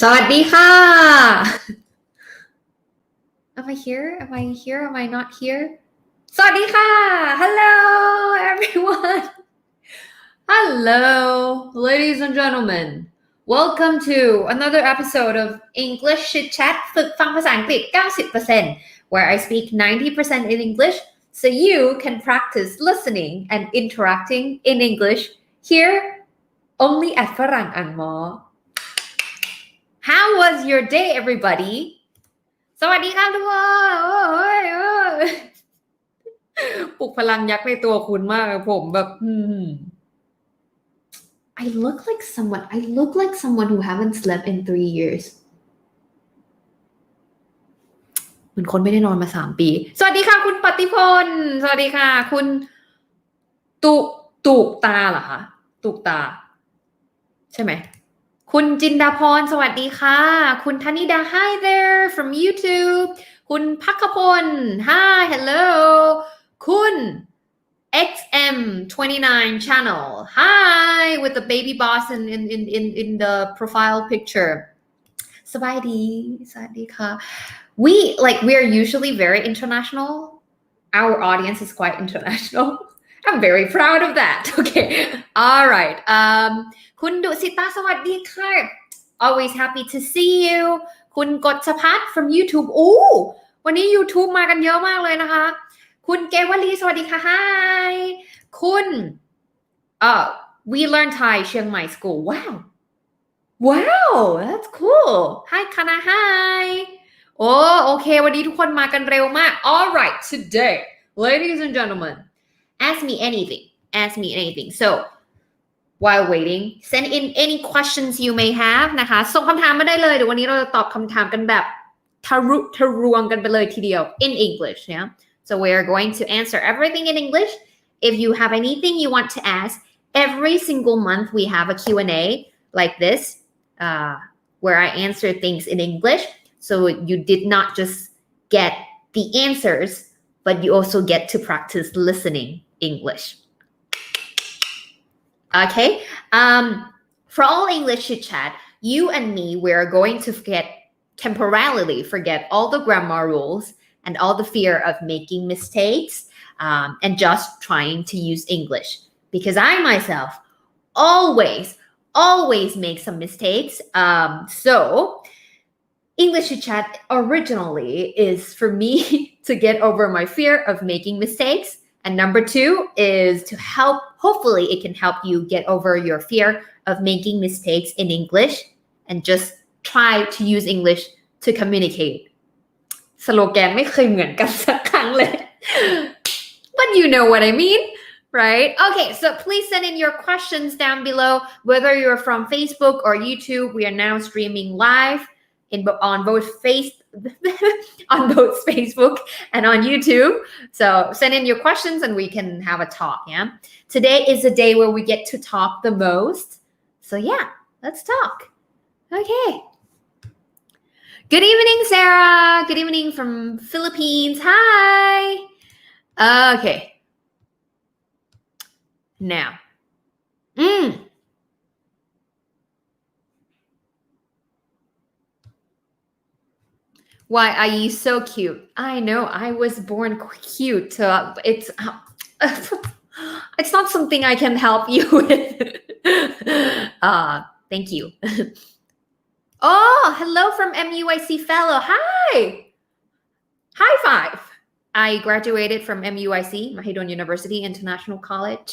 สวัสดีค่ะ Am I here? Am I here? Am I not here? สวัสดีค่ะ Hello everyone. Hello ladies and gentlemen. Welcome to another episode of English Chitchat ฝึกฟังภาษาอังกฤษ 90% where I speak 90% in English so you can practice listening and interacting in English here only at ฝรั่งอันมอHow was your day, everybody? สวัสดีค่ะทุกคนปลุกพลังยักษ์ในตัวคุณมากผมแบบI look like someone who haven't slept in 3 years เหมือนคนไม่ได้นอนมา3 ปีสวัสดีค่ะคุณปฏิพลสวัสดีค่ะคุณตุกตาเหรอคะตุกตาใช่ไหมคุณจินดาพรสวัสดีค่ะคุณธนิดา Hi there from YouTube คุณภัคพล Hi hello คุณ XM29 channel Hi with the baby boss in the profile picture สบายดีสวัสดีค่ะ we are usually very international our audience is quite international I'm very proud of that okay all rightคุณดุสิตาสวัสดีค่ะ always happy to see you คุณกฎชพัฒน์ from YouTube วันนี้ YouTube มากันเยอะมากเลยนะคะคุณเกวลีสวัสดีค่ะ Hi คุณ we learn Thai เชียงใหม่ school wow that's cool Hi คณะ Hi โอเควันนี้ทุกคนมากันเร็วมาก all right today ladies and gentlemen ask me anything so while waiting send in any questions you may have นะคะส่งคำถามมาได้เลยเดี๋ยววันนี้เราจะตอบคำถามกันแบบทะรวงกันไปเลยทีเดียว in English yeah so we are going to answer everything in English if you have anything you want to ask every single month we have a Q&A like this where I answer things in English so you did not just get the answers but you also get to practice listening English okay for all English chit chat you and me we're going to temporarily forget all the grammar rules and all the fear of making mistakes and just trying to use English because I myself always make some mistakes so English chit chat originally is for me to get over my fear of making mistakes and number 2 is to hopefully it can help you get over your fear of making mistakes in English and just try to use English to communicate สโลแกนไม่เคยเหมือนกันสักครั้งเลย but you know what I mean right okay so please send in your questions down below whether you're from Facebook or YouTube we are now streaming live on both Facebook and on YouTube. So send in your questions and we can have a talk, yeah? Today is the day where we get to talk the most. So yeah, let's talk. Okay. Good evening, Sarah. Good evening from Philippines. Hi. Okay. Now. Why are you so cute? I know I was born cute. It's not something I can help you with. Thank you. Oh, hello from MUIC fellow. Hi. High five. I graduated from MUIC, Mahidol University International College.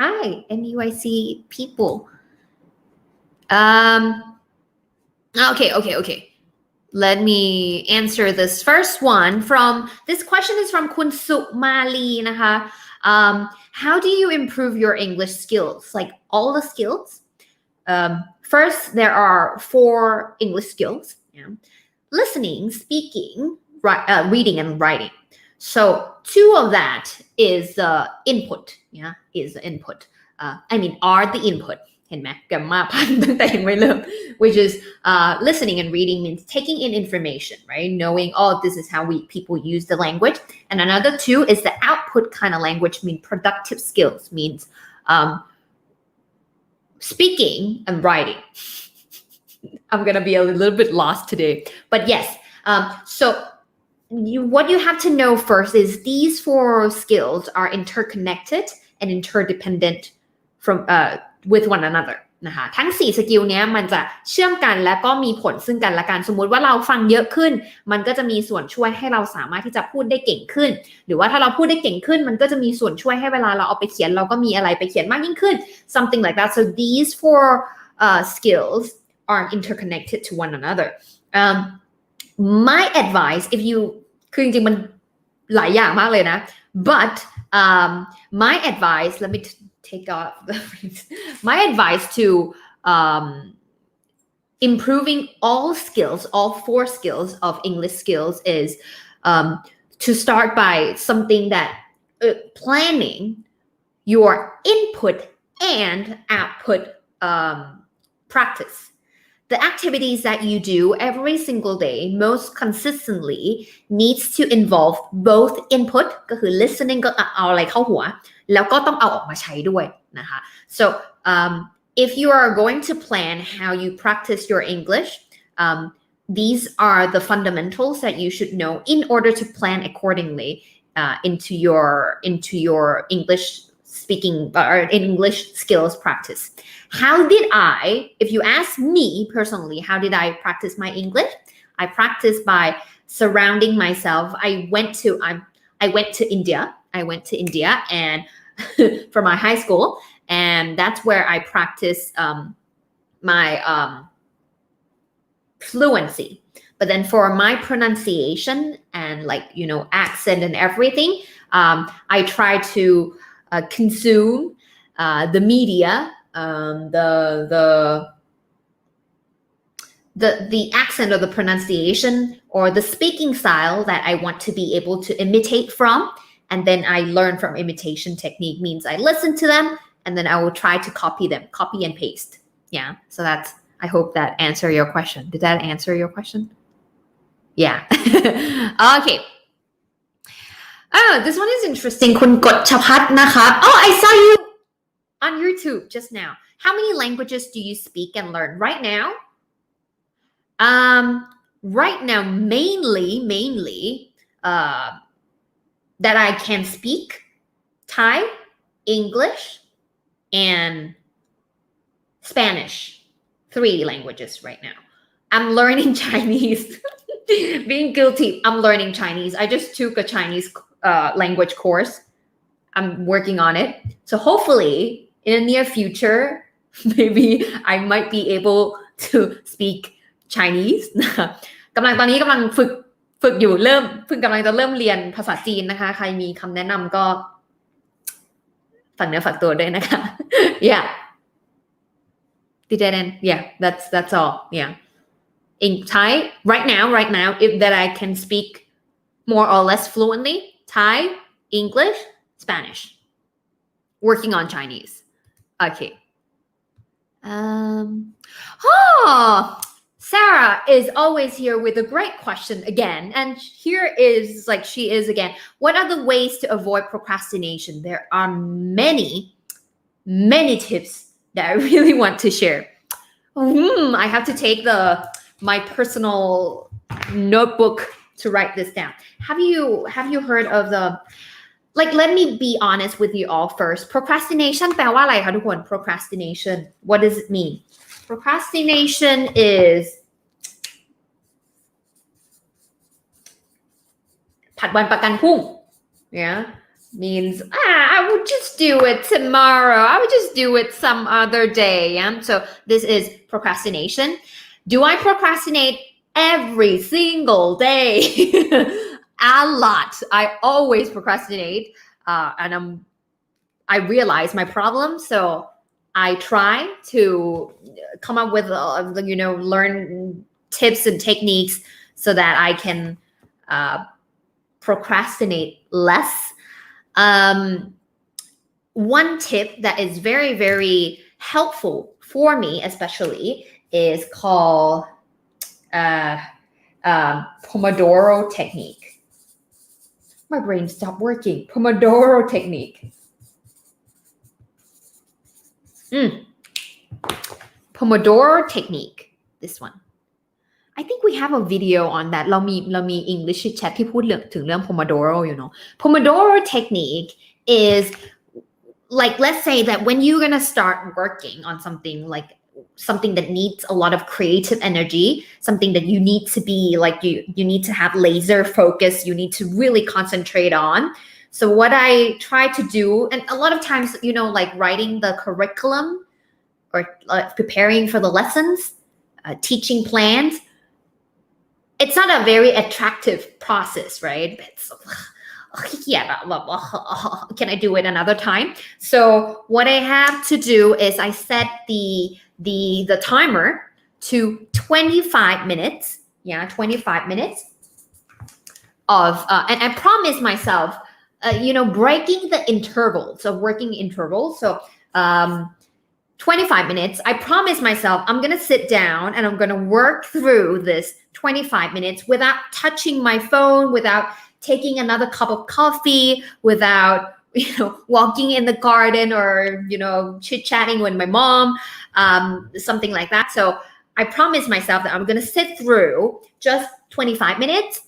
Hi, MUIC people. Okay. Let me answer this first one this question is from Kun Sumaliนะคะhow do you improve your English skills like all the skills first there are 4 English skills yeah? listening speaking reading and writing so 2 of that is input yeah is the input are the inputเห็นไหมแกมมาพันตั้งแต่ยังไม่เริ่ม which is listening and reading means taking in information right knowing this is how people use the language and another 2 is the output kind of language mean productive skills means speaking and writing I'm gonna be a little bit lost today. But yes, so what you have to know first is these four skills are interconnected and interdependent from with one another นะคะทั้ง4สกิลเนี้ยมันจะเชื่อมกันและก็มีผลซึ่งกันและกันสมมุติว่าเราฟังเยอะขึ้นมันก็จะมีส่วนช่วยให้เราสามารถที่จะพูดได้เก่งขึ้นหรือว่าถ้าเราพูดได้เก่งขึ้นมันก็จะมีส่วนช่วยให้เวลาเราเอาไปเขียนเราก็มีอะไรไปเขียนมากยิ่งขึ้น something like that so these four skills are interconnected to one another my advice if you คือจริงๆมันหลายอย่างมากเลยนะ but my advice let me take off the phrase my advice to improving all skills all four skills of English skills is to start by something that planning your input and output practice the activities that you do every single day most consistently needs to involve both input ก็คือ listening ก็เอาอะไรเข้าหัวแล้วก็ต้องเอาออกมาใช้ด้วยนะคะ so if you are going to plan how you practice your English these are the fundamentals that you should know in order to plan accordingly into your English speaking or English skills practice how did I if you ask me personally how did I practice my English I practiced by surrounding myself I went to India and for my high school and that's where I practiced my fluency but then for my pronunciation and like accent and everything I try to consume the media the accent or the pronunciation or the speaking style that I want to be able to imitate from and then I learn from imitation technique means I listen to them and then I will try to copy and paste yeah so that's I hope that answer your question did that answer your question yeah okay oh this one is interesting คุณกฎชพัฒน์นะคะ oh I saw you on YouTube just now how many languages do you speak and learn right now right now mainly that I can speak Thai English and Spanish 3 languages right now I'm learning Chinese being guilty I'm learning Chinese I just took a Chinese language course I'm working on it so hopefully in the near future maybe I might be able to speak Chinese ตอนนี้กำลังฝึกอยู่กำลังจะเริ่มเรียนภาษาจีนนะคะใครมีคำแนะนำก็ฝากเนื้อฝากตัวด้วยนะคะ yeah did that end yeah that's all yeah in Thai right now if that I can speak more or less fluently Thai English Spanish working on Chinese okay Sarah is always here with a great question again and here is like she is again what are the ways to avoid procrastination there are many tips that I really want to share I have to take my personal notebook to write this down have you heard of the like let me be honest with you all first procrastination แปลว่าอะไรคะทุกคน procrastination what does it mean procrastination is ผัดวันประกันพรุ่ง yeah means I will just do it tomorrow I will just do it some other day yeah so this is procrastination do I procrastinate every single day a lot I always procrastinate and I realize my problem so I try to come up with learn tips and techniques so that I can procrastinate less one tip that is very very helpful for me especially is called Pomodoro technique my brain stopped working Pomodoro technique Pomodoro technique this one I think we have a video on that เรามี English Chitchat ที่พูดถึงเรื่อง Pomodoro you know Pomodoro technique is like let's say that when you're gonna start working on something like something that needs a lot of creative energy something that you need to be like you need to have laser focus you need to really concentrate on so what I try to do and a lot of times you know like writing the curriculum or preparing for the lessons teaching plans it's not a very attractive process right it's yeah can I do it another time so what I have to do is I set the timer to 25 minutes 25 minutes of and I promise myself you know breaking the intervals of working intervals so 25 minutes I promise myself I'm gonna sit down and I'm gonna work through this 25 minutes without touching my phone without taking another cup of coffee without you know walking in the garden or you know chit-chatting with my mom something like that so I promise myself that I'm gonna sit through just 25 minutes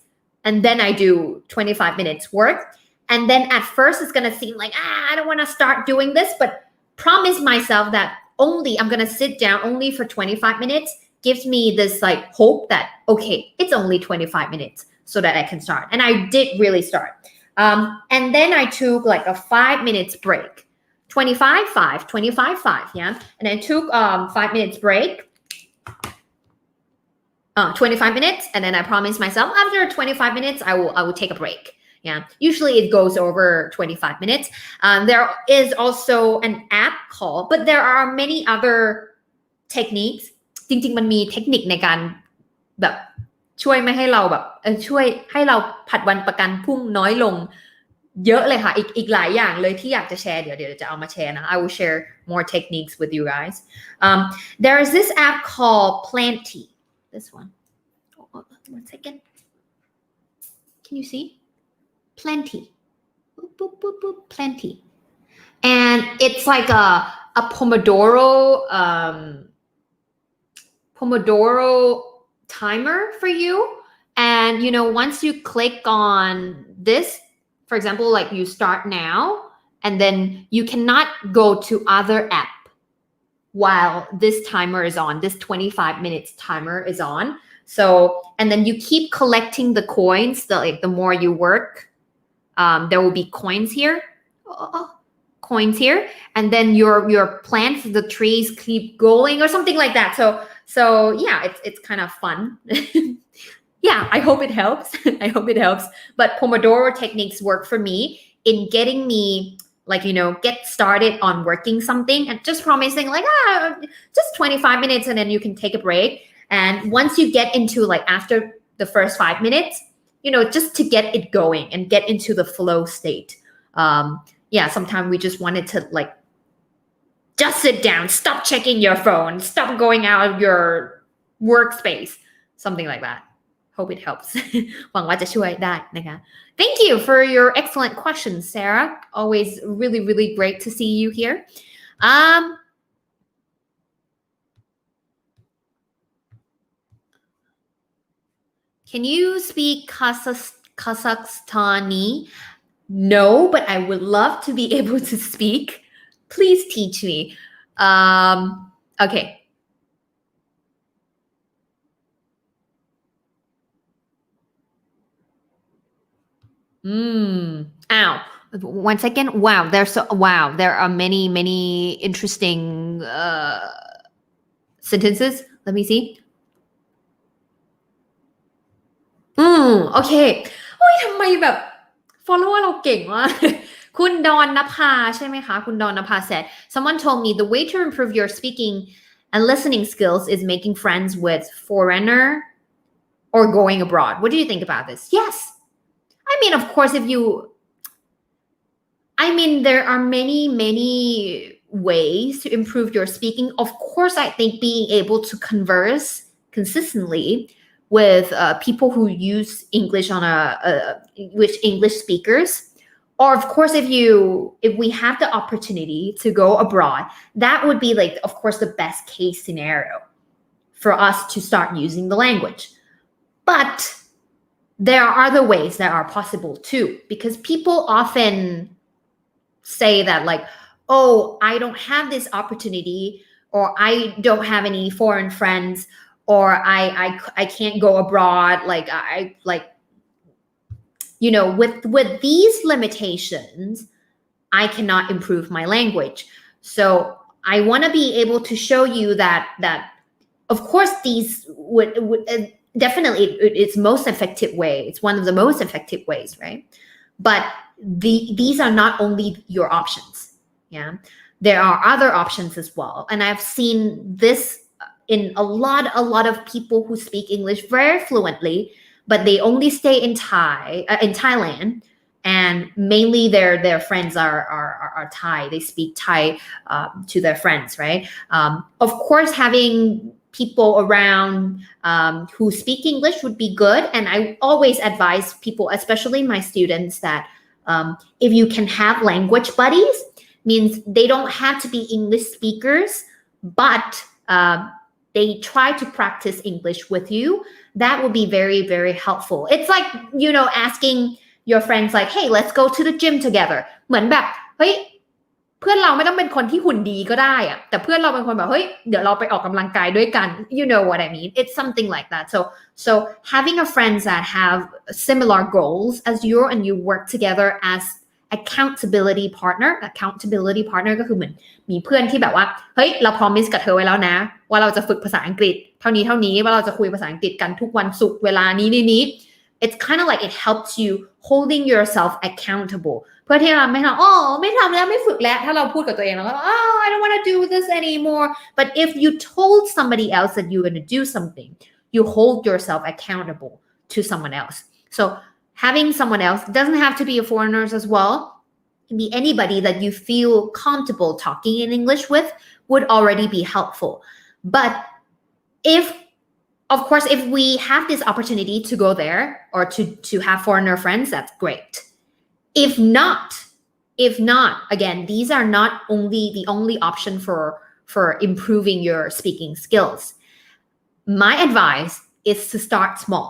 and then I do 25 minutes work and then at first it's gonna seem like I don't want to start doing this but promise myself that only I'm gonna sit down only for 25 minutes gives me this like hope that okay it's only 25 minutes so that I can start and I did really start and then I took like a 5 minutes break 25 5 25 5 yeah and I took 5 minutes break 25 minutes and then I promised myself after 25 minutes I will take a break yeah usually it goes over 25 minutes there is also an app called but there are many other techniques จริงๆมันมีเทคนิคในการแบบช่วยไม่ให้เราแบบช่วยให้เราผัดวันประกันพรุ่งน้อยลงเยอะเลยค่ะอีกหลายอย่างเลยที่อยากจะแชร์เดี๋ยวจะเอามาแชร์นะ I will share more techniques with you guys there is this app called Plenty this one one second can you see Plenty boop, boop, boop, boop. Plenty and it's like a Pomodoro timer for you and you know once you click on this for example like you start now and then you cannot go to other app while this timer is on this 25 minutes timer is on so and then you keep collecting the coins the more you work there will be coins here coins here and then your plants the trees keep going or something like that so yeah it's kind of fun yeah I hope it helps I hope it helps but Pomodoro techniques work for me in getting me like you know get started on working something and just promising like just 25 minutes and then you can take a break and once you get into like after the first 5 minutes you know just to get it going and get into the flow state yeah sometimes we just wanted to like just sit down stop checking your phone stop going out of your workspace something like that hope it helps หวังว่าจะช่วยได้นะคะ thank you for your excellent questions Sarah always really really great to see you here can you speak Kazakhstani no but I would love to be able to speak please teach me okay one second wow there are many interesting sentences let me see โอเคโอ้ยทำไมแบบ follower เราเก่งมากคุณดอนนภาใช่ไหมคะคุณดอนนภา said someone told me the way to improve your speaking and listening skills is making friends with foreigner or going abroad what do you think about this yes I mean of course if you I mean there are many ways to improve your speaking of course I think being able to converse consistently with people who use English on with English speakers or of course if we have the opportunity to go abroad that would be like of course the best case scenario for us to start using the language. But there are other ways that are possible too, because people often say that like, oh, I don't have this opportunity, or I don't have any foreign friends, or I can't go abroad, like I like, you know, with these limitations, I cannot improve my language. So I want to be able to show you that of course these would definitely it's most effective way. It's one of the most effective ways, right? But these are not only your options. Yeah, there are other options as well, and I've seen this in a lot of people who speak English very fluently, but they only stay in Thailand, and mainly their friends are Thai. They speak Thai to their friends, right? Of course, having people around who speak English would be good, and I always advise people, especially my students, that if you can have language buddies, means they don't have to be English speakers, but they try to practice English with you. That would be very, very helpful. It's like, you know, asking your friends like, hey, let's go to the gym together. เหมือนแบบเฮ้ยเพื่อนเราไม่ต้องเป็นคนที่หุ่นดีก็ได้อะแต่เพื่อนเราเป็นคนแบบเฮ้ยเดี๋ยวเราไปออกกำลังกายด้วยกัน you know what I mean. It's something like that. So having a friends that have similar goals as you and you work together as accountability partner ก็คือเหมือนมีเพื่อนที่แบบว่าเฮ้ยเรา promise กับเธอไว้แล้วนะว่าเราจะฝึกภาษาอังกฤษเท่านี้ว่าเราจะคุยภาษาอังกฤษกันทุกวันศุกร์เวลานี้ it's kind of like it helps you holding yourself accountable เพื่อที่เราไม่ทำไม่ทำแล้วไม่ฝึกแล้วถ้าเราพูดกับตัวเองแล้วก็I don't want to do this anymore. But if you told somebody else that you're going to do something, you hold yourself accountable to someone else. So having someone else doesn't have to be a foreigners as well. It can be anybody that you feel comfortable talking in English with would already be helpful. But of course, if we have this opportunity to go there or to have foreigner friends, that's great. If not, again, these are not only the only option for improving your speaking skills. My advice is to start small.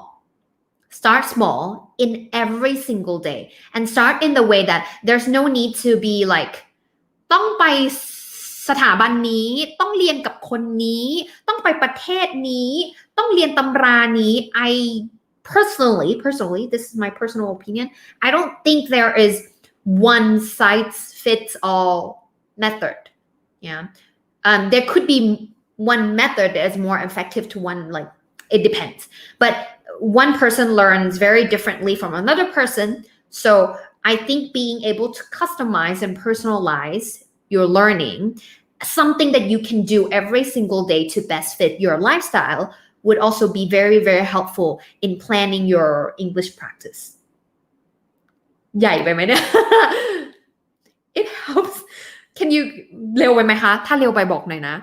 Start small in every single day and start in the way that there's no need to be like ต้องไปสถาบันนี้ต้องเรียนกับคนนี้ต้องไปประเทศนี้ต้องเรียนตำรานี้ I personally, this is my personal opinion, I don't think there is one size fits all method. Yeah. There could be one method that is more effective to one, like it depends. But one person learns very differently from another person. So I think being able to customize and personalize your learning, something that you can do every single day to best fit your lifestyle, would also be very, very helpful in planning your English practice. ใหญ่ไปไหมเนี่ย It helps. Can you เร็วไปไหมคะถ้าเร็วไปบอกหน่อยนะ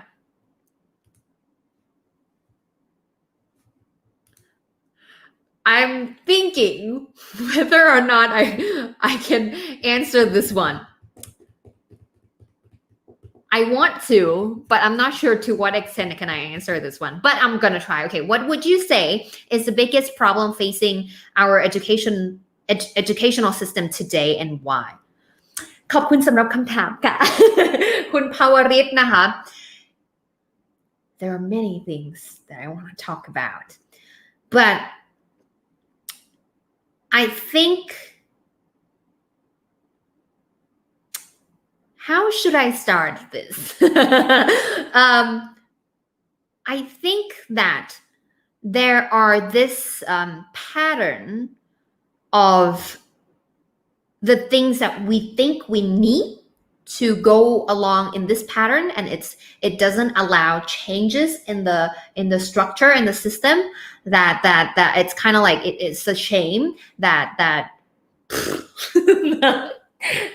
I'm thinking whether or not I can answer this one. I want to, but I'm not sure to what extent can I answer this one. But I'm gonna try. Okay, what would you say is the biggest problem facing our educational system today and why? ขอบคุณสำหรับคำถามค่ะ คุณภาวริศนะคะ There are many things that I want to talk about, but I think, how should I start this? I think that there are this pattern of the things that we think we need to go along in this pattern, and it doesn't allow changes in the structure and the system, that it's kind of like it's a shame that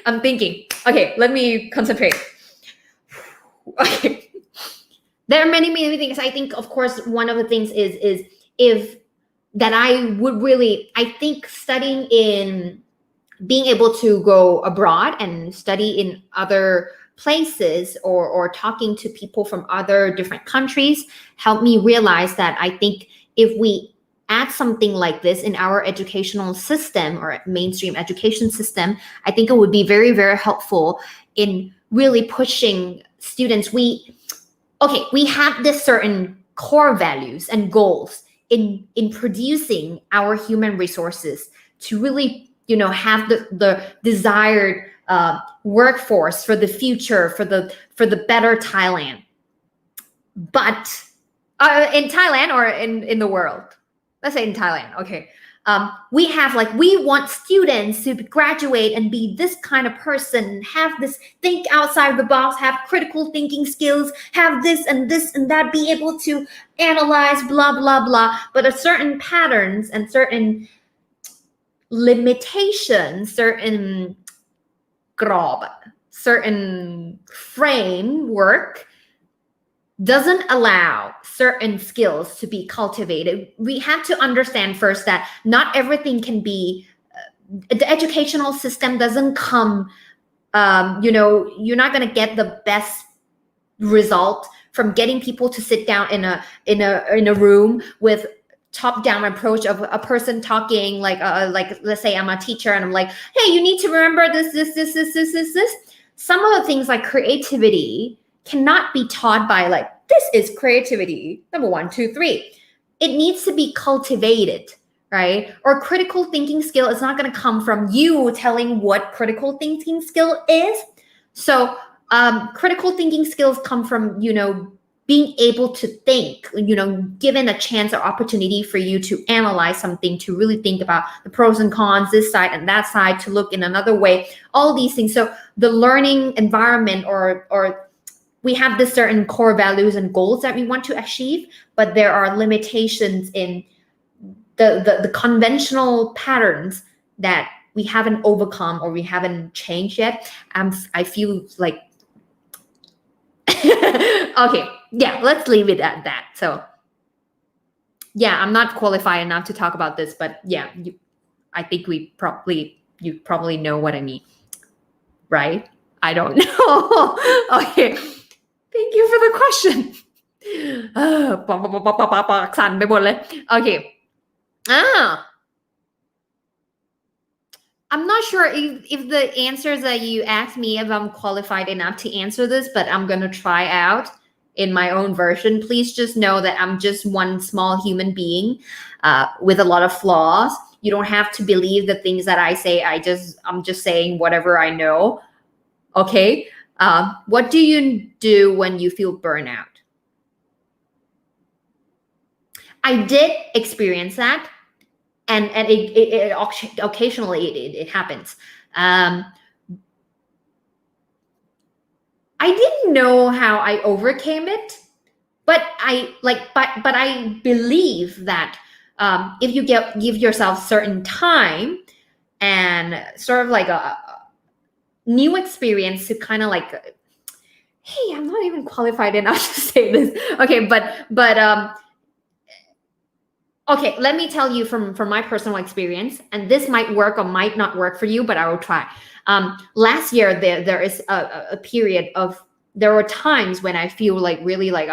I'm thinking. Okay, let me concentrate. Okay. There are many things. I think, of course, one of the things is if that I think studying in being able to go abroad and study in other places or talking to people from other different countries helped me realize that I think if we add something like this in our educational system or mainstream education system, I think it would be very, very helpful in really pushing students. We have this certain core values and goals in producing our human resources to really, have the desired workforce for the future, for the better Thailand. But in Thailand or in the world, let's say in Thailand, okay. We want students to graduate and be this kind of person, have this, think outside the box, have critical thinking skills, have this and that, be able to analyze, blah, blah, blah. But a certain patterns and certain limitations, certain framework doesn't allow certain skills to be cultivated. We have to understand first that not everything can be, the educational system doesn't come, you're not going to get the best result from getting people to sit down in a room with top-down approach of a person talking like let's say I'm a teacher and I'm like, hey, you need to remember this. Some of the things like creativity cannot be taught by like, this is creativity, number 1, 2, 3. It needs to be cultivated, right? Or critical thinking skill is not going to come from you telling what critical thinking skill is. So critical thinking skills come from, being able to think, given a chance or opportunity for you to analyze something, to really think about the pros and cons, this side and that side, to look in another way, all these things. So the learning environment or we have this certain core values and goals that we want to achieve, but there are limitations in the conventional patterns that we haven't overcome or we haven't changed yet. I feel like, okay, yeah, let's leave it at that. So yeah, I'm not qualified enough to talk about this, but yeah, I think you probably know what I mean, right? I don't know. Okay. Thank you for the question. สั่นไปหมดเลย Okay. I'm not sure if the answers that you asked me if I'm qualified enough to answer this, but I'm going to try out in my own version. Please just know that I'm just one small human being with a lot of flaws. You don't have to believe the things that I say. I'm just saying whatever I know. Okay. What do you do when you feel burnout? I did experience that, and it occasionally it happens. I didn't know how I overcame it, but I believe that if you give yourself certain time and sort of like a new experience to kind of like, hey, I'm not even qualified enough to say this. Okay, but okay, let me tell you from my personal experience, and this might work or might not work for you, but I will try. Last year there is a period of, there were times when I feel like really like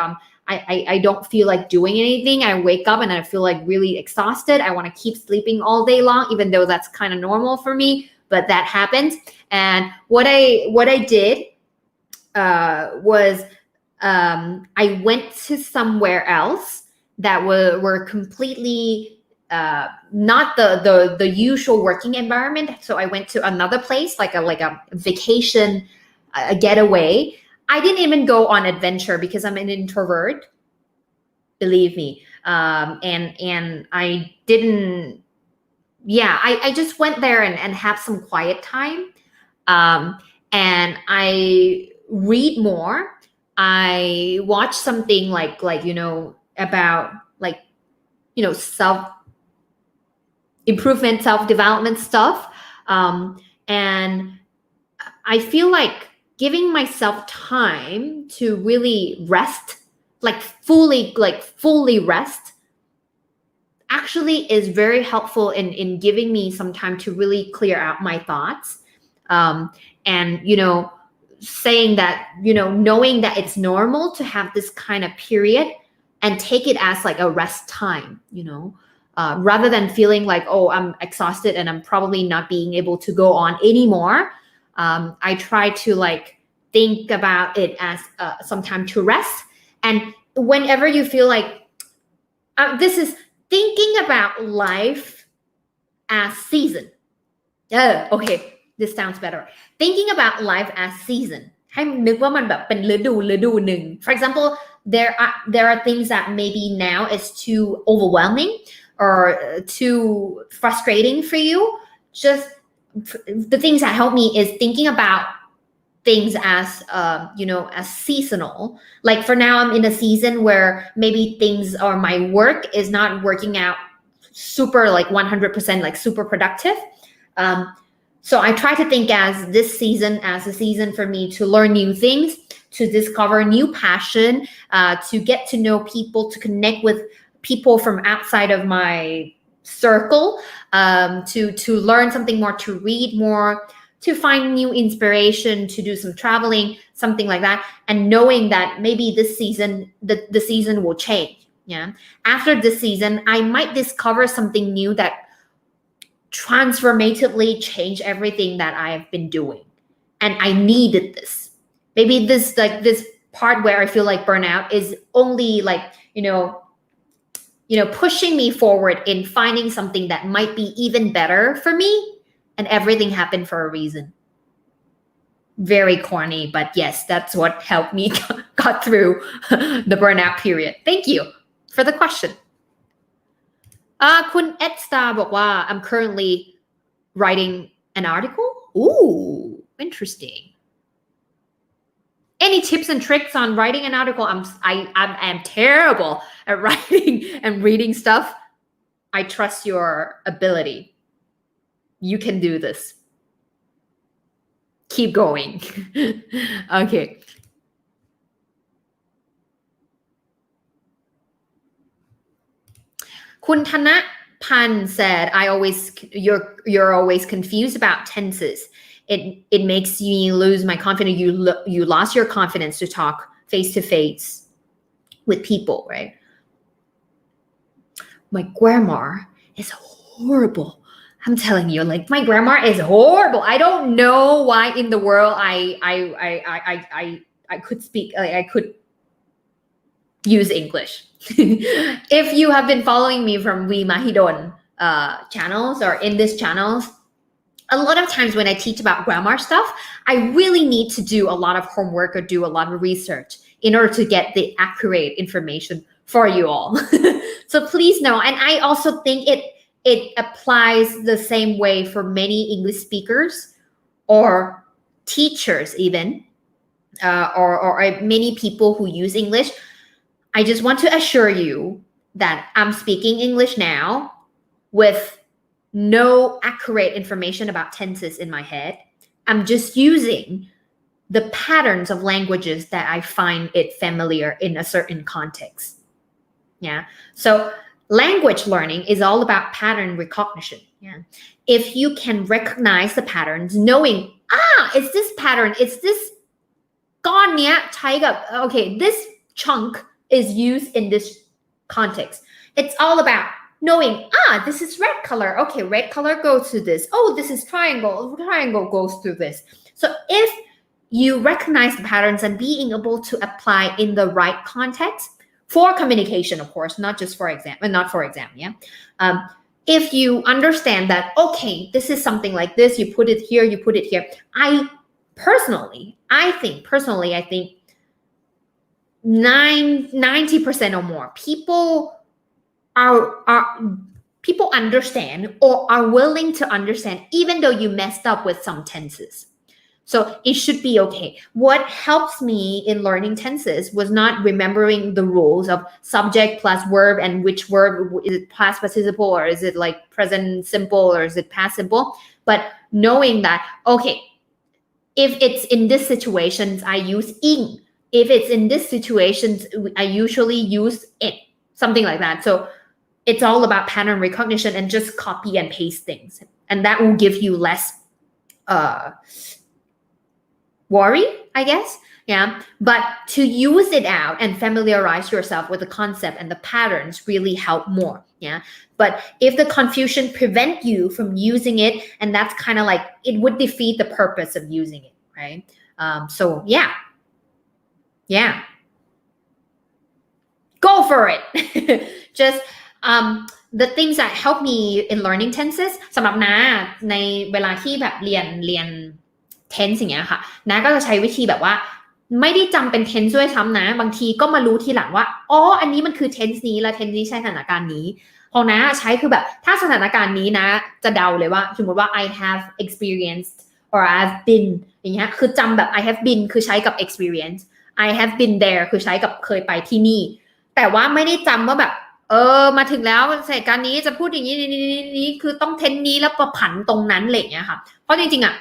I don't feel like doing anything. I wake up and I feel like really exhausted. I want to keep sleeping all day long, even though that's kind of normal for me, but that happens. And what I did was I went to somewhere else that were completely not the usual working environment. So I went to another place, like a vacation, a getaway. I didn't even go on adventure because I'm an introvert, believe me. And I didn't, I just went there and have some quiet time. And I read more. I watch something like about like, self improvement, self-development stuff. And I feel like giving myself time to really rest, fully rest, actually is very helpful in giving me some time to really clear out my thoughts. And saying that, knowing that it's normal to have this kind of period and take it as like a rest time, rather than feeling like, oh, I'm exhausted and I'm probably not being able to go on anymore. I try to like think about it as some time to rest. And whenever you feel like, this is thinking about life as season. Okay, this sounds better. Thinking about life as season. ให้นึกว่ามันแบบเป็นฤดูหนึ่ง For example, there are things that maybe now is too overwhelming or too frustrating for you. Just the things that help me is thinking about things as as seasonal. Like for now, I'm in a season where maybe things or my work is not working out super like 100% like super productive. So I try to think as this season as a season for me to learn new things, to discover new passion, to get to know people, to connect with people from outside of my circle, to learn something more, to read more, to find new inspiration, to do some traveling, something like that, and knowing that maybe this season, the season will change. Yeah. After this season, I might discover something new that transformatively change everything that I have been doing. And I needed this. Maybe this part where I feel like burnout is only like, pushing me forward in finding something that might be even better for me. And everything happened for a reason. Very corny, but yes, that's what helped me got through the burnout period. Thank you for the question. คุณ Ed Star บอกว่า I'm currently writing an article. Ooh, interesting. Any tips and tricks on writing an article? I'm terrible at writing and reading stuff. I trust your ability. You can do this. Keep going. Okay. Kun Thana Pan said, you're always confused about tenses. It makes me lose my confidence. You lost your confidence to talk face to face with people, right? My grammar is horrible. I'm telling you, like my grammar is horrible. I don't know why in the world I could speak, I could use English. If you have been following me from We Mahidon channels or in this channels, a lot of times when I teach about grammar stuff, I really need to do a lot of homework or do a lot of research in order to get the accurate information for you all. So please know, and I also think it applies the same way for many English speakers or teachers even, or many people who use English. I just want to assure you that I'm speaking English now with no accurate information about tenses in my head. I'm just using the patterns of languages that I find it familiar in a certain context. Yeah. So language learning is all about pattern recognition. Yeah. If you can recognize the patterns, knowing, it's this pattern, it's this okay, this chunk is used in this context. It's all about knowing, this is red color. Okay, red color goes to this. Oh, this is triangle. Triangle goes through this. So if you recognize the patterns and being able to apply in the right context for communication, of course, not just for exam, not for exam, yeah. If you understand that, okay, this is something like this, you put it here, you put it here. I think 90% or more people people understand or are willing to understand even though you messed up with some tenses. So it should be okay. What helps me in learning tenses was not remembering the rules of subject plus verb and which verb, is it past participle or is it like present simple or is it past simple, but knowing that, okay, if it's in this situations, I use ing. If it's in this situations, I usually use it, something like that. So it's all about pattern recognition and just copy and paste things. And that will give you less worry, I guess. Yeah, but to use it out and familiarize yourself with the concept and the patterns really help more. Yeah, but if the confusion prevent you from using it, and that's kind of like it would defeat the purpose of using it, right? So yeah, go for it. Just the things that help me in learning tenses สำหรับน้าในเวลาที่แบบเรียน tense อย่างเงี้ยค่ะน้าก็จะใช้วิธีแบบว่าไม่ได้จำเป็น tense ด้วยซ้ำนะบางทีก็มารู้ทีหลังว่าอ๋ออันนี้มันคือ tense นี้และ tense นี้ใช้สถานการณ์นี้ของน้าใช้คือแบบถ้าสถานการณ์นี้นะจะเดาเลยว่าสมมติว่า I have experienced or I've been อย่างเงี้ยคือจำแบบ I have been คือใช้กับ experience I have been there คือใช้กับเคยไปที่นี่แต่ว่าไม่ได้จำว่าแบบมาถึงแล้วเหตุการณ์นี้จะพูดอย่างนี้คือต้องเทนนี้แล้วประผันตรงนั้นอะไรอย่างเงี้ยค่ะเพราะจริงๆอ่ะ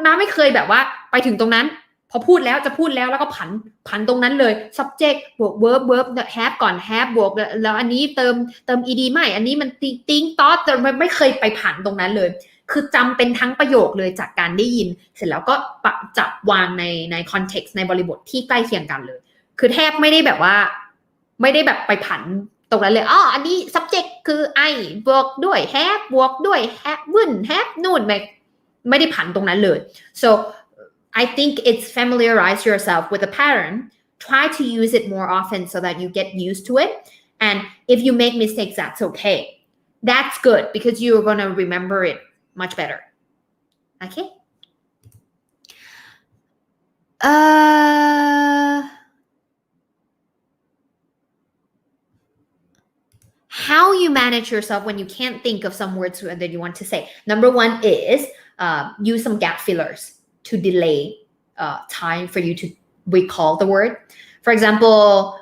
น้าไม่เคยแบบว่าไปถึงตรงนั้นพอพูดแล้วจะพูดแล้วก็ผันตรงนั้นเลย subject บวก verb have ก่อน have บวกแล้วอันนี้เติม ed ไม่อันนี้มันthink thought แต่ไม่เคยไปผันตรงนั้นเลยคือจำเป็นทั้งประโยคเลยจากการได้ยินเสร็จแล้วก็จับวางใน context ในบริบทที่ใกล้เคียงกันเลยคือแทบไม่ได้แบบว่าไม่ได้แบบไปผันตรงนั้นเลยอันนี้ subject คือ I บวกด้วย have บวกด้วย have วุ่น have นู่นไม่ได้ผันตรงนั้นเลย so I think it's familiarize yourself with a pattern try to use it more often so that you get used to it and if you make mistakes that's okay that's good because you're gonna remember it much better okay how you manage yourself when you can't think of some words that you want to say. Number one is use some gap fillers to delay time for you to recall the word. For example,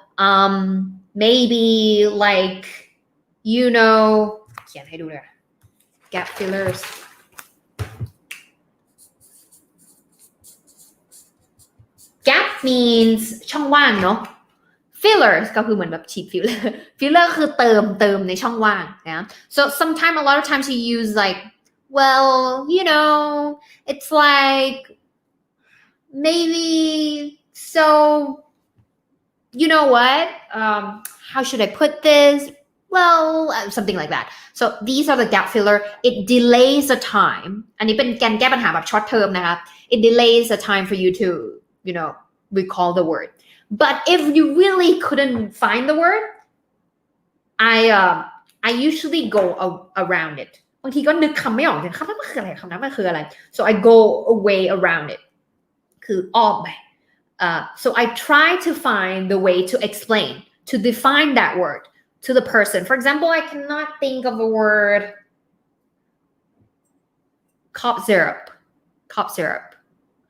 maybe like, gap fillers. Gap means ช่องว่างเนาะfillers ก็คือเหมือนแบบฉีด filler คือเติมในช่องว่างนะ so sometimes a lot of times you use like well it's like maybe so you know what how should I put this well something like that so these are the gap filler it delays the time อันนี้เป็นการแก้ปัญหาแบบ short term นะคะ it delays the time for you to recall the word but if you really couldn't find the word I usually go around it บางทีก็นึกคำไม่ออกคำนั้นมันคืออะไรคำนั้นมันคืออะไร so I go away around it คืออ้อมไปso I try to find the way to explain to define that word to the person for example I cannot think of a word cough syrup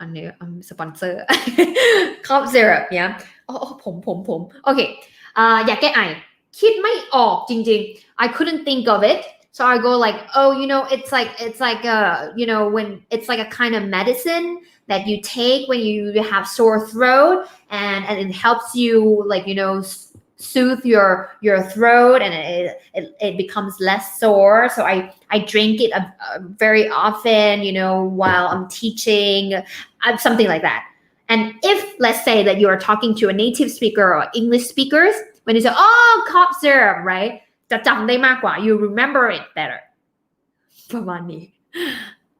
อันนี้สปอนเซอร์ cough syrup เนี่ยผมโอเคอยากแก้ไอคิดไม่ออกจริงๆ I couldn't think of it so I go like it's like when it's like a kind of medicine that you take when you have sore throat and it helps you like soothe your throat and it becomes less sore so I drink it very often while I'm teaching something like that and if let's say that you are talking to a native speaker or English speakers when you say cough syrup right จะจำได้มากกว่า you remember it better ประมาณนี้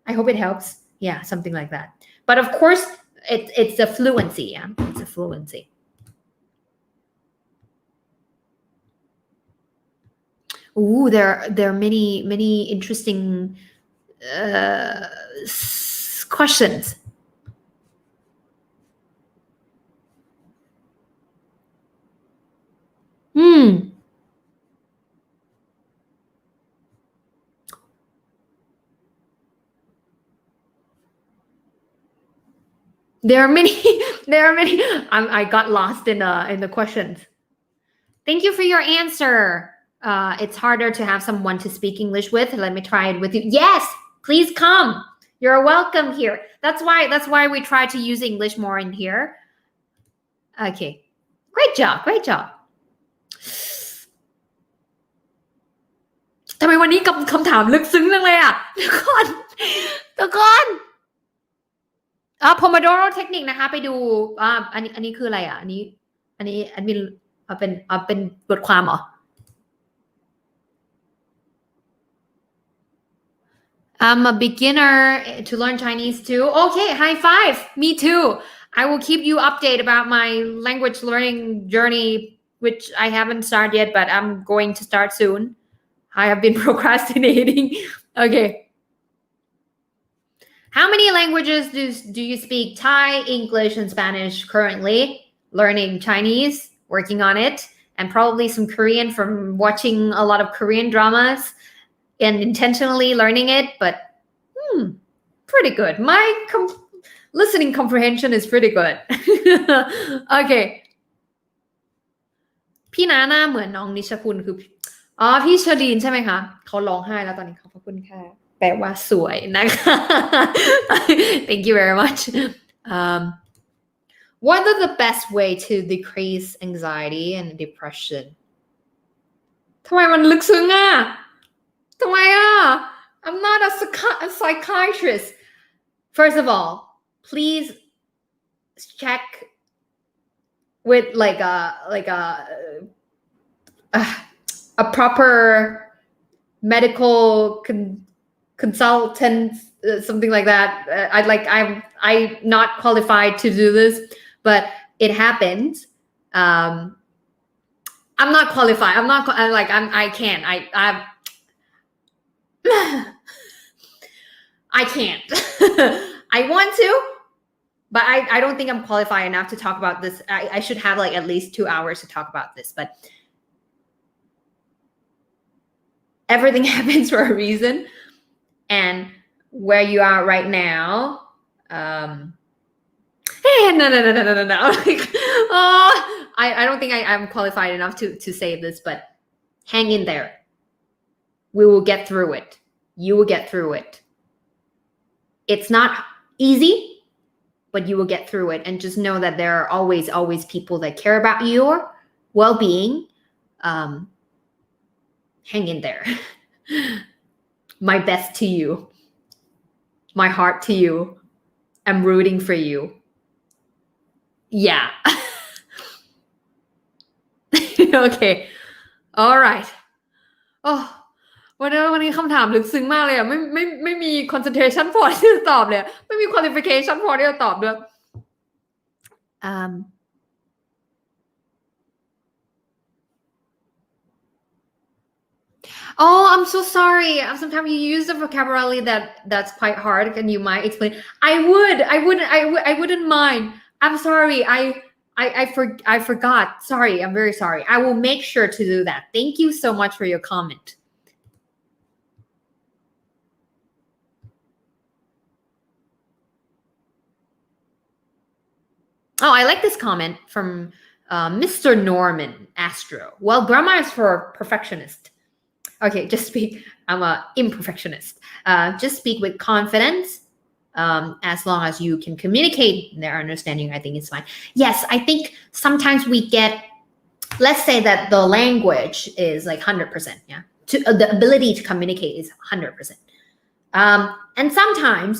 I hope it helps yeah something like that but of course it's a fluency yeah it's a fluency Ooh, there are many interesting questions. There are many. I got lost in the questions. Thank you for your answer. It's harder to have someone to speak English with. Let me try it with you. Yes, please come. You're welcome here. That's why we try to use English more in here. Okay. Great job. ทำไมวันนี้คำถามลึกซึ้งจังเลยอ่ะทุกคน Pomodoro technique นะคะไปดูอันนี้คืออะไรอ่ะอันนี้เป็นบทความเหรอI'm a beginner to learn Chinese too. Okay, high five. Me too. I will keep you updated about my language learning journey, which I haven't started yet, but I'm going to start soon. I have been procrastinating. Okay. How many languages do you speak? Thai, English, and Spanish currently. Learning Chinese, working on it, and probably some Korean from watching a lot of Korean dramas and intentionally learning it, but pretty good. My listening comprehension is pretty good. Okay. พี่น้าหน้าเหมือนน้องนิชคุณคือพี่เชอรีนใช่ไหมคะเขาร้องไห้แล้วตอนนี้ขอบคุณค่ะแปลว่าสวยนะคะ Thank you very much. What are the best way to decrease anxiety and depression? ทำไมมันลึกซึ้งอ่ะทำไมอ่ะ I'm not a psychiatrist. First of all, please check with like a proper medical consultant, something like that. I'm not qualified to do this, but it happens. I'm not qualified. I can't. I can't. I want to, but I don't think I'm qualified enough to talk about this. I should have like at least 2 hours to talk about this, but everything happens for a reason. And where you are right now, no. I don't think I'm qualified enough to say this, but hang in there. We will get through it. You will get through it. It's not easy, but you will get through it. And just know that there are always people that care about your well-being. Hang in there. My best to you. My heart to you. I'm rooting for you. Yeah. Okay. All right. Oh.วันนี้คำถามลึกซึ้งมากเลยอ่ะไม่มี concentration พอที่จะตอบเลยไม่มี qualification พอที่จะตอบด้วยOh, I'm so sorry. Sometimes you use a vocabulary that's quite hard. Can you might explain? I wouldn't mind. I'm sorry. I forgot. Sorry. I'm very sorry. I will make sure to do that. Thank you so much for your comment. Oh, I like this comment from Mr. Norman Astro. Well, grammar is for perfectionist. Okay, just speak. I'm an imperfectionist. Just speak with confidence. As long as you can communicate their understanding, I think it's fine. Yes, I think sometimes we get, let's say that the language is like 100%. Yeah, the ability to communicate is 100%. And sometimes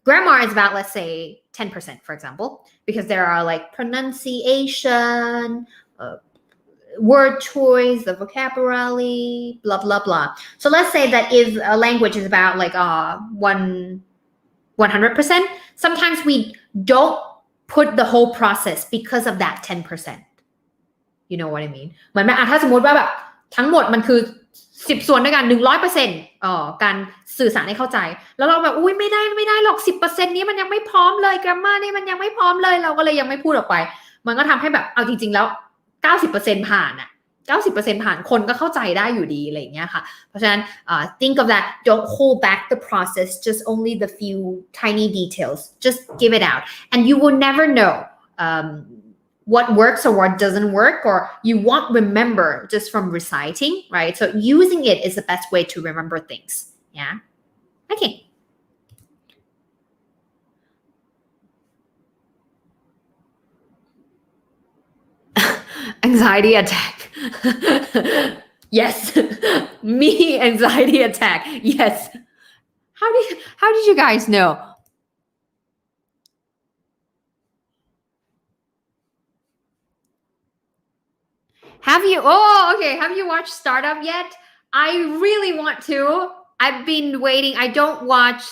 grammar is about, let's say, 10%, for example, because there are like pronunciation, word choice, the vocabulary, blah, blah, blah. So let's say that if a language is about like 100%, sometimes we don't put the whole process because of that 10%. You know what I mean? เหมือนแบบถ้าสมมติว่าแบบทั้งหมดมันคือ10 ส่วนด้วยกัน 100% การสื่อสารให้เข้าใจแล้วเราแบบอุ้ยไม่ได้หรอก 10% นี้มันยังไม่พร้อมเลย grammar นี่มันยังไม่พร้อมเลยเราก็เลยยังไม่พูดออกไปมันก็ทำให้แบบเอาจริงๆแล้ว 90% ผ่านอ่ะ 90% ผ่านคนก็เข้าใจได้อยู่ดีอะไรอย่างเงี้ยค่ะเพราะฉะนั้นthink of that don't hold back the process just only the few tiny details just give it out and you will never know what works or what doesn't work or you won't remember just from reciting right so using it is the best way to remember things yeah okay anxiety attack yes me anxiety attack yes how did you guys know Have you have you watched Startup yet? I really want to. I've been waiting. I don't watch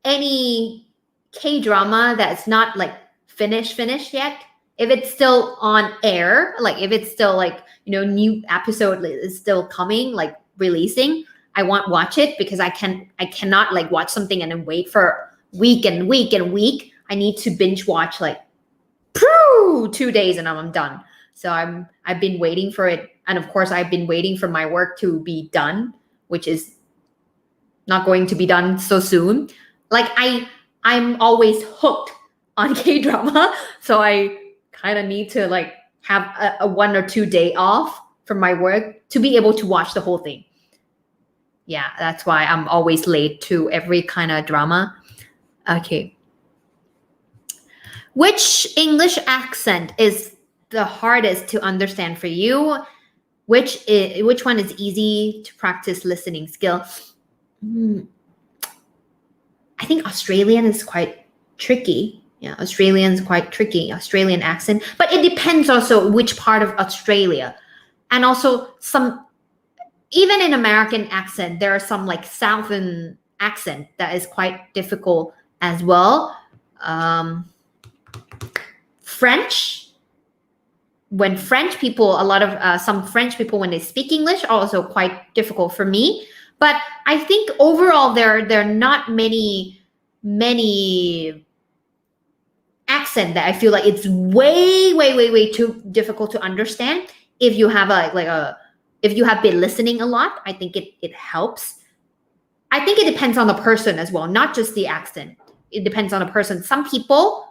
any K-drama that's not like finished yet. If it's still on air, like if it's still like, new episode is still coming, like releasing, I won't watch it because I cannot like watch something and then wait for week and week and week. I need to binge watch like 2 days and I'm done. So I've been waiting for it, and of course I've been waiting for my work to be done, which is not going to be done so soon. Like I'm always hooked on K-drama, so I kind of need to like have a 1 or 2 day off from my work to be able to watch the whole thing. Yeah, that's why I'm always late to every kind of drama. Okay. Which English accent is the hardest to understand for you? Which one is easy to practice listening skill? I think Australian is quite tricky. Yeah, Australian is quite tricky, Australian accent. But it depends also which part of Australia. And also even in American accent, there are some like Southern accent that is quite difficult as well. French. When French people, a lot of some French people, when they speak English, are also quite difficult for me. But I think overall there are not many accent that I feel like it's way too difficult to understand. If you have if you have been listening a lot, I think it helps. I think it depends on the person as well, not just the accent. It depends on the person. Some people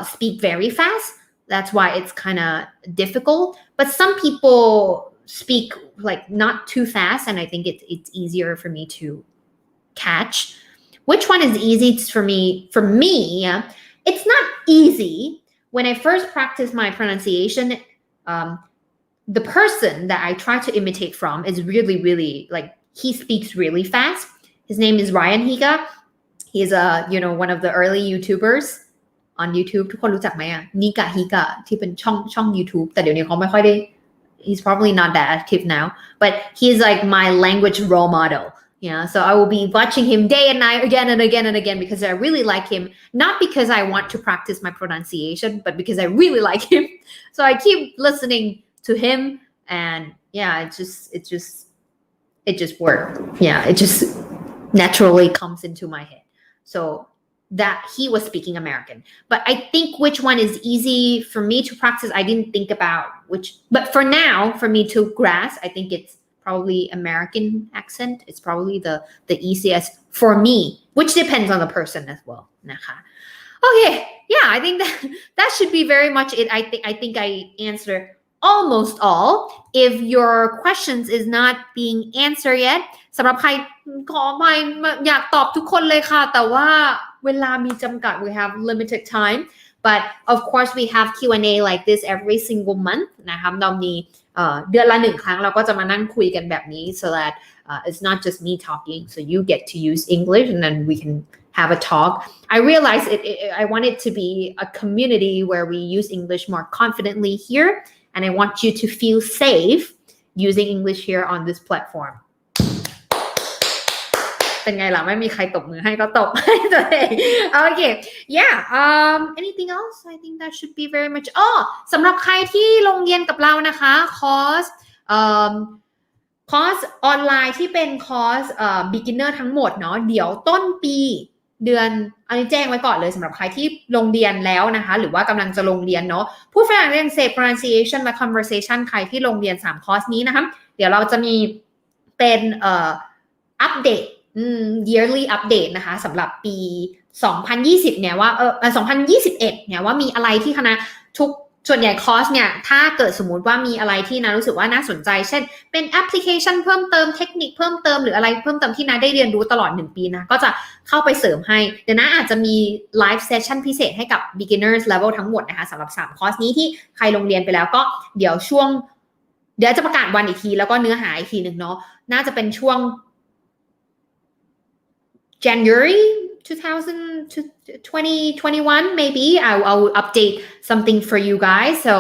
speak very fast. That's why it's kind of difficult. But some people speak like not too fast, and I think it's easier for me to catch. Which one is easy for me? For me, it's not easy. When I first practiced my pronunciation, the person that I try to imitate from is really like, he speaks really fast. His name is Ryan Higa. He's one of the early YouTubers on YouTube. ทุกคนรู้จักไหมอ่ะนิกะฮิกะที่เป็นช่อง YouTube แต่เดี๋ยวนี้เขาไม่ค่อยได้ he's probably not that active now, but he's like my language role model. Yeah, so I will be watching him day and night again and again and again because I really like him, not because I want to practice my pronunciation, but because I really like him. So I keep listening to him, and yeah, it just worked. Yeah, it just naturally comes into my head. So that he was speaking American. But I think which one is easy for me to practice, I didn't think about which, but for now, for me to grasp, I think it's probably American accent. It's probably the easiest for me, which depends on the person as well. Okay, yeah, I think that should be very much it. I think I answered almost all. If your questions is not being answered yet, สำหรับใครขออภัยอยากตอบทุกคนเลยค่ะแต่ว่าเวลามีจำกัด we have limited time, but of course we have Q&A like this every single month นะคะเรามีเดือนละ1ครั้งเราก็จะมานั่งคุยกันแบบนี้ so that it's not just me talking, so you get to use English and then we can have a talk. I realized I want it to be a community where we use English more confidently here, and I want you to feel safe using English here on this platform. เป็นไงล่ะไม่มีใครตบมือให้ก็ตบให้ตัวเอง Okay, yeah. Anything else? I think that should be very much. สำหรับใครที่ลงเรียนกับเรานะคะคอร์สออนไลน์ที่เป็นคอร์สbeginner ทั้งหมดเนาะเดี๋ยวต้นปีเดือนอันนี้แจ้งไว้ก่อนเลยสำหรับใครที่ลงเรียนแล้วนะคะหรือว่ากำลังจะลงเรียนเนาะพูดฝรั่งเรียนเสพ pronunciation และ conversation ใครที่ลงเรียน3คอร์สนี้นะคะเดี๋ยวเราจะมีเป็นอัปเดตyearly update นะคะสำหรับปี 2020 เนี่ยว่า2021 เนี่ยว่ามีอะไรที่คณะส่วนใหญ่คอร์สเนี่ยถ้าเกิดสมมุติว่ามีอะไรที่นะรู้สึกว่าน่าสนใจเช่นเป็นแอปพลิเคชันเพิ่มเติมเทคนิคเพิ่มเติมหรืออะไรเพิ่มเติมที่นะได้เรียนรู้ตลอด1ปีนะก็จะเข้าไปเสริมให้เดี๋ยวนะอาจจะมี live session พิเศษให้กับ beginners level ทั้งหมดนะคะสำหรับ3คอร์สนี้ที่ใครลงเรียนไปแล้วก็เดี๋ยวจะประกาศวันอีกทีแล้วก็เนื้อหาอีกทีนึงเนาะน่าจะเป็นช่วงJanuary 2021 maybe I will update something for you guys so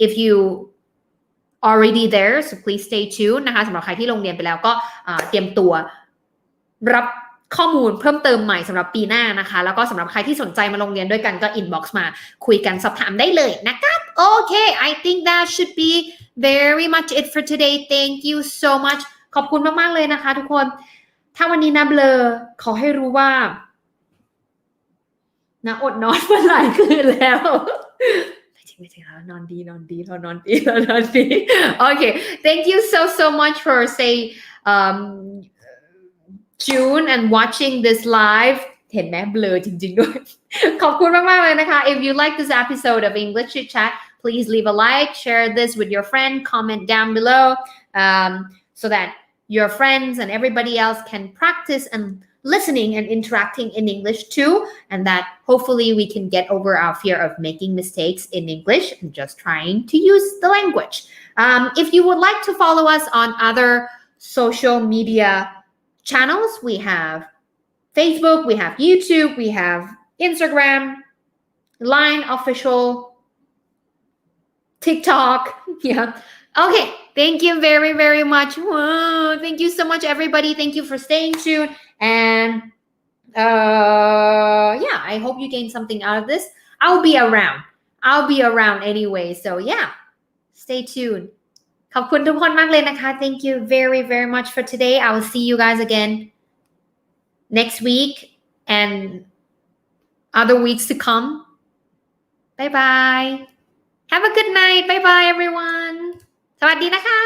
if you already there so please stay tuned นะคะสำหรับใครที่ลงเรียนไปแล้วก็เตรียมตัวรับข้อมูลเพิ่มเติมใหม่สำหรับปีหน้านะคะแล้วก็สำหรับใครที่สนใจมาลงเรียนด้วยกันก็ inbox มาคุยกันสอบถามได้เลยนะครับโอเค I think that should be very much it for today thank you so much ขอบคุณมากๆเลยนะคะทุกคนถ้าวันนี้นะเบลอขอให้รู้ว่านะอดนอนมาหลายคืนแล้วไม่จริงแล้วนอนดีโอเค thank you so much for say June and watching this live เห็นไหมเบลอจริงๆด้วย ขอบคุณมากๆเลยนะคะ if you like this episode of English Chit Chat please leave a like share this with your friend comment down below so that your friends and everybody else can practice and listening and interacting in English too and that hopefully we can get over our fear of making mistakes in English and just trying to use the language if you would like to follow us on other social media channels we have Facebook we have YouTube we have Instagram Line official TikTok yeah okay thank you very much Whoa, thank you so much everybody thank you for staying tuned and yeah I hope you gained something out of this I'll be around anyway so yeah stay tuned ขอบคุณทุกคนมากเลยนะคะ thank you very much for today I will see you guys again next week and other weeks to come bye bye have a good night bye bye everyone สวัสดีนะคะ